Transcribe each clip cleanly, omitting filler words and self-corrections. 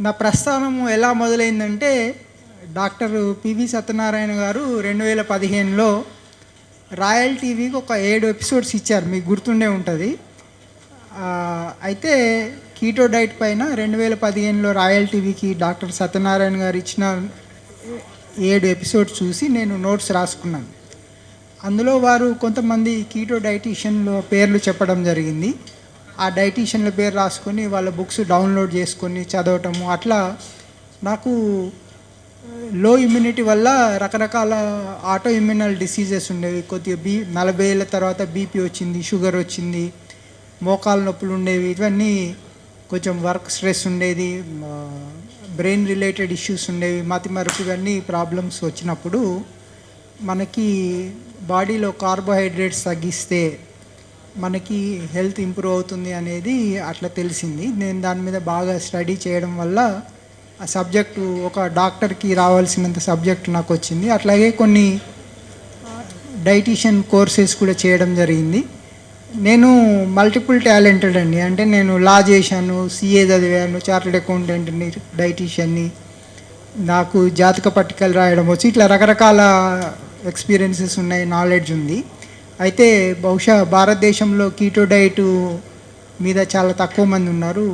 నా ప్రస్థానము ఎలా మొదలైందంటే doctor PV Satyanarayana గారు 2015లో రాయల్ టీవీకి ఒక 7 ఎపిసోడ్స్ ఇచ్చారు, మీకు గుర్తుండే ఉంటుంది. అయితే కీటో డైట్ పైన 2015లో రాయల్ టీవీకి డాక్టర్ సత్యనారాయణ గారు ఇచ్చిన 7 ఎపిసోడ్స్ చూసి నేను నోట్స్ రాసుకున్నాను. అందులో వారు కొంతమంది కీటో డైటీషియన్ల పేర్లు చెప్పడం జరిగింది. ఆ డైటీషియన్ల పేరు రాసుకొని వాళ్ళ బుక్స్ డౌన్లోడ్ చేసుకొని చదవటము, అట్లా నాకు లో ఇమ్యూనిటీ వల్ల రకరకాల ఆటో ఇమ్యూనల్ డిసీజెస్ ఉండేవి. కొద్దిగా 40 ఏళ్ళ తర్వాత బీపీ వచ్చింది, షుగర్ వచ్చింది, మోకాలు నొప్పులు ఉండేవి. ఇవన్నీ కొంచెం వర్క్ స్ట్రెస్ ఉండేది, బ్రెయిన్ రిలేటెడ్ ఇష్యూస్ ఉండేవి, మతిమరుపు, ఇవన్నీ ప్రాబ్లమ్స్ వచ్చినప్పుడు మనకి బాడీలో కార్బోహైడ్రేట్స్ తగ్గిస్తే మనకి హెల్త్ ఇంప్రూవ్ అవుతుంది అనేది అట్లా తెలిసింది. నేను దాని మీద బాగా స్టడీ చేయడం వల్ల ఆ సబ్జెక్టు ఒక డాక్టర్కి రావాల్సినంత సబ్జెక్టు నాకు వచ్చింది. అట్లాగే కొన్ని డైటీషియన్ కోర్సెస్ కూడా చేయడం జరిగింది. నేను మల్టిపుల్ టాలెంటెడ్ అండి. అంటే నేను లా చేశాను, సిఏ చదివాను, చార్టెడ్ అకౌంటెంట్ని, డైటీషియన్ని, నాకు జాతక పట్టికలు రాయడం వచ్చి, ఇట్లా రకరకాల ఎక్స్పీరియన్సెస్ ఉన్నాయి, నాలెడ్జ్ ఉంది. అయితే బహుశా భారతదేశంలో కీటో డైట్ మీద చాలా తక్కువ మంది ఉన్నారు.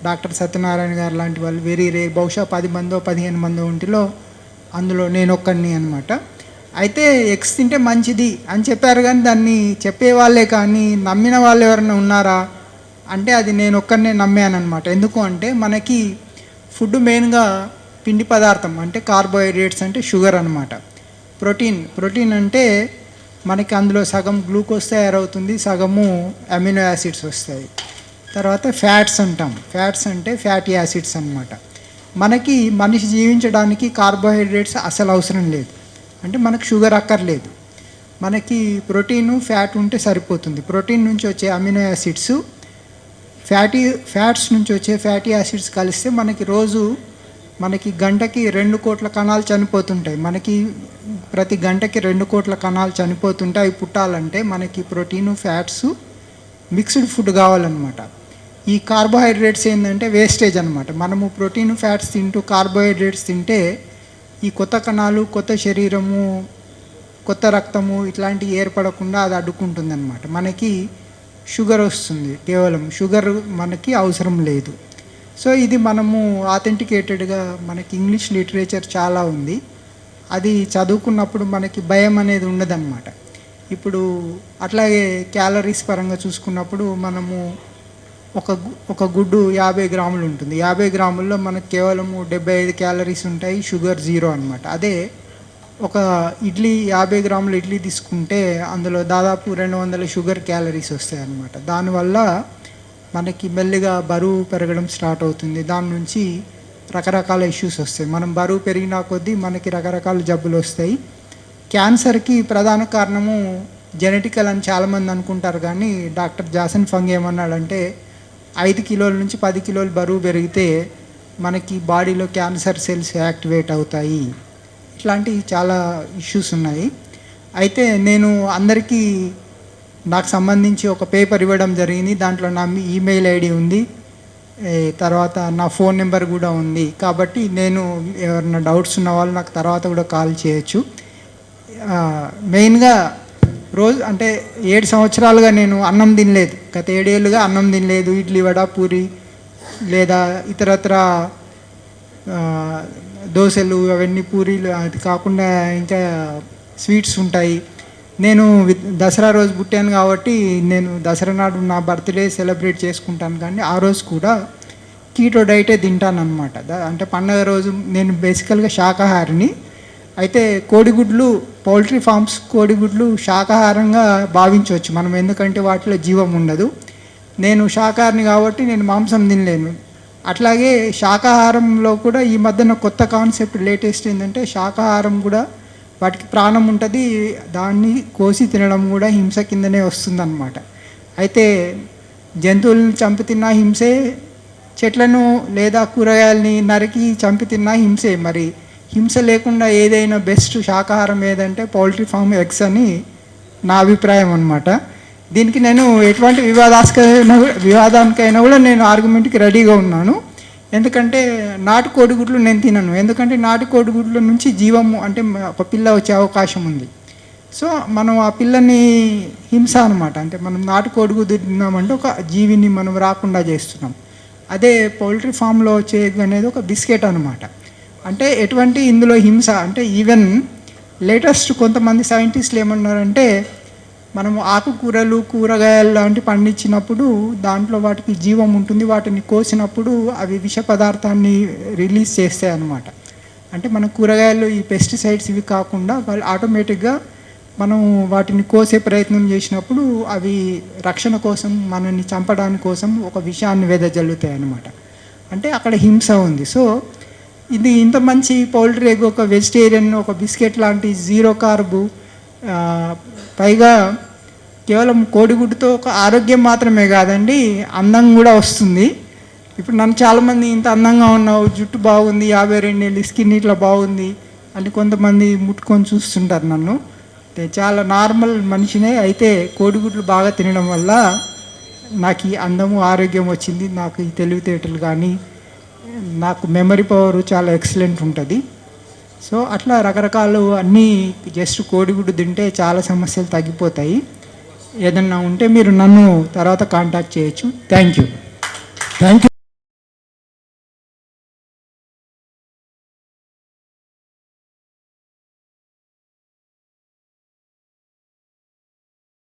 డాక్టర్ సత్యనారాయణ గారు లాంటి వాళ్ళు వెరీ రే, బహుశా 10 మందో 15 మందో ఉంటిలో అందులో నేను ఒక్కడిని అనమాట. అయితే ఎగ్స్ తింటే మంచిది అని చెప్పారు, కానీ దాన్ని చెప్పేవాళ్ళే కానీ నమ్మిన వాళ్ళు ఎవరైనా ఉన్నారా అంటే అది నేను ఒక్కడినే నమ్మాను అనమాట. ఎందుకు అంటే మనకి ఫుడ్ మెయిన్గా పిండి పదార్థం, అంటే కార్బోహైడ్రేట్స్ అంటే షుగర్ అనమాట. ప్రోటీన్ అంటే మనకి అందులో సగం గ్లూకోజ్ తయారవుతుంది, సగము అమినో యాసిడ్స్ వస్తాయి. తర్వాత ఫ్యాట్స్ అంటాం, ఫ్యాట్స్ అంటే ఫ్యాటీ యాసిడ్స్ అనమాట. మనకి మనిషి జీవించడానికి కార్బోహైడ్రేట్స్ అసలు అవసరం లేదు, అంటే మనకు షుగర్ అక్కర్లేదు. మనకి ప్రోటీను ఫ్యాట్ ఉంటే సరిపోతుంది. ప్రోటీన్ నుంచి వచ్చే అమినో యాసిడ్స్ ఫ్యాట్స్ నుంచి వచ్చే ఫ్యాటీ యాసిడ్స్ కలిస్తే మనకి గంటకి 2 కోట్ల కణాలు చనిపోతుంటాయి. మనకి ప్రతి గంటకి 2 కోట్ల కణాలు చనిపోతుంటే అవి పుట్టాలంటే మనకి ప్రోటీను ఫ్యాట్స్ మిక్స్డ్ ఫుడ్ కావాలన్నమాట. ఈ కార్బోహైడ్రేట్స్ ఏంటంటే వేస్టేజ్ అనమాట. మనము ప్రోటీన్ ఫ్యాట్స్ తింటూ కార్బోహైడ్రేట్స్ తింటే ఈ కొత్త కణాలు, కొత్త శరీరము, కొత్త రక్తము ఇట్లాంటివి ఏర్పడకుండా అది అడ్డుకుంటుంది అనమాట. మనకి షుగర్ వస్తుంది, కేవలం షుగర్ మనకి అవసరం లేదు. సో ఇది మనము ఆథెంటికేటెడ్గా మనకి ఇంగ్లీష్ లిటరేచర్ చాలా ఉంది, అది చదువుకున్నప్పుడు మనకి భయం అనేది ఉండదన్నమాట. ఇప్పుడు అట్లాగే క్యాలరీస్ పరంగా చూసుకున్నప్పుడు మనము ఒక గుడ్డు 50 గ్రాములు ఉంటుంది. 50 గ్రాముల్లో మనకు కేవలము 75 క్యాలరీస్ ఉంటాయి, షుగర్ 0 అనమాట. అదే ఒక 50 గ్రాముల ఇడ్లీ తీసుకుంటే అందులో దాదాపు 200 షుగర్ క్యాలరీస్ వస్తాయి అన్నమాట. దానివల్ల మనకి మెల్లిగా బరువు పెరగడం స్టార్ట్ అవుతుంది. దాని నుంచి రకరకాల ఇష్యూస్ వస్తాయి. మనం బరువు పెరిగినా కొద్దీ మనకి రకరకాల జబ్బులు వస్తాయి. క్యాన్సర్కి ప్రధాన కారణము జెనెటికల్ అని చాలామంది అనుకుంటారు, కానీ డాక్టర్ జాసన్ ఫంగ్ ఏమన్నాడంటే 5 కిలోల నుంచి 10 కిలోలు బరువు పెరిగితే మనకి బాడీలో క్యాన్సర్ సెల్స్ యాక్టివేట్ అవుతాయి. ఇట్లాంటి చాలా ఇష్యూస్ ఉన్నాయి. అయితే నేను అందరికీ నాకు సంబంధించి ఒక పేపర్ ఇవ్వడం జరిగింది. దాంట్లో నా ఈమెయిల్ ఐడి ఉంది, తర్వాత నా ఫోన్ నెంబర్ కూడా ఉంది. కాబట్టి నేను ఎవరైనా డౌట్స్ ఉన్న వాళ్ళు నాకు తర్వాత కూడా కాల్ చేయొచ్చు. మెయిన్గా అంటే 7 సంవత్సరాలుగా నేను అన్నం తినలేదు. గత 7 ఏళ్ళుగా అన్నం తినలేదు. ఇడ్లీ, వడ, పూరి లేదా ఇతరత్ర దోశలు, అవన్నీ పూరీలు, అది కాకుండా ఇంకా స్వీట్స్ ఉంటాయి. నేను దసరా రోజు పుట్టాను కాబట్టి నేను దసరా నాడు నా బర్త్డే సెలబ్రేట్ చేసుకుంటాను, కానీ ఆ రోజు కూడా కీటో డైటే తింటాను అనమాట. అంటే పండగ రోజు నేను బేసికల్గా శాకాహారిని. అయితే కోడిగుడ్లు, పౌల్ట్రీ ఫార్మ్స్ కోడిగుడ్లు శాకాహారంగా భావించవచ్చు మనం, ఎందుకంటే వాటిలో జీవం ఉండదు. నేను శాకాహారిని కాబట్టి నేను మాంసం తినలేను. అట్లాగే శాకాహారంలో కూడా ఈ మధ్యన కొత్త కాన్సెప్ట్ లేటెస్ట్ ఏంటంటే శాకాహారం కూడా వాటికి ప్రాణం ఉంటుంది, దాన్ని కోసి తినడం కూడా హింస కిందనే వస్తుందన్నమాట. అయితే జంతువులను చంపి తిన్నా హింసే, చెట్లను లేదా కూరగాయలని నరికి చంపి తిన్నా హింసే. మరి హింస లేకుండా ఏదైనా బెస్ట్ శాకాహారం ఏదంటే పౌల్ట్రీ ఫామ్ ఎగ్స్ అని నా అభిప్రాయం అనమాట. దీనికి నేను ఎటువంటి వివాదానికైనా కూడా నేను ఆర్గ్యుమెంట్కి రెడీగా ఉన్నాను. ఎందుకంటే నాటు కోడిగుడ్లు నేను తినను, ఎందుకంటే నాటు కోడిగుడ్ల నుంచి జీవము అంటే ఒక పిల్ల వచ్చే అవకాశం ఉంది. సో మనం ఆ పిల్లని హింస అనమాట, అంటే మనం నాటు కోడిగుడ్డు తిన్నామంటే ఒక జీవిని మనం రాకుండా చేస్తున్నాం. అదే పౌల్ట్రీ ఫామ్లో వచ్చే ఎగ్ అనేది ఒక బిస్కెట్ అనమాట. అంటే ఎటువంటి ఇందులో హింస అంటే ఈవెన్ లేటెస్ట్ కొంతమంది సైంటిస్టులు ఏమన్నారంటే మనము ఆకుకూరలు కూరగాయలు లాంటి పండించినప్పుడు దాంట్లో వాటికి జీవం ఉంటుంది, వాటిని కోసినప్పుడు అవి విష పదార్థాన్ని రిలీజ్ చేస్తాయి అన్నమాట. అంటే మన కూరగాయలు ఈ పెస్టిసైడ్స్ ఇవి కాకుండా వాళ్ళు ఆటోమేటిక్గా మనం వాటిని కోసే ప్రయత్నం చేసినప్పుడు అవి రక్షణ కోసం మనల్ని చంపడానికి కోసం ఒక విషయాన్ని వెదజల్లుతాయి అన్నమాట. అంటే అక్కడ హింస ఉంది. సో ఇది ఇంత మంచి పౌల్ట్రీ ఎగ్ ఒక వెజిటేరియన్ ఒక బిస్కెట్ లాంటి జీరో కార్బు, పైగా కేవలం కోడిగుడ్డుతో ఒక ఆరోగ్యం మాత్రమే కాదండి, అందం కూడా వస్తుంది. ఇప్పుడు నన్ను చాలామంది ఇంత అందంగా ఉన్నావు, జుట్టు బాగుంది, 52 ఏళ్ళు, స్కిన్ ఇట్లా బాగుంది అని కొంతమంది ముట్టుకొని చూస్తుంటారు నన్ను. చాలా నార్మల్ మనిషినే, అయితే కోడిగుడ్లు బాగా తినడం వల్ల నాకు ఈ అందము ఆరోగ్యం వచ్చింది, నాకు ఈ తెలివితేటలు కానీ నాకు మెమరీ పవర్ చాలా ఎక్సలెంట్ ఉంటుంది. సో అట్లా రకరకాలు అన్నీ జస్ట్ కోడిగుడ్డు తింటే చాలా సమస్యలు తగ్గిపోతాయి. ఏదన్నా ఉంటే మీరు నన్ను తర్వాత కాంటాక్ట్ చేయొచ్చు. Thank you.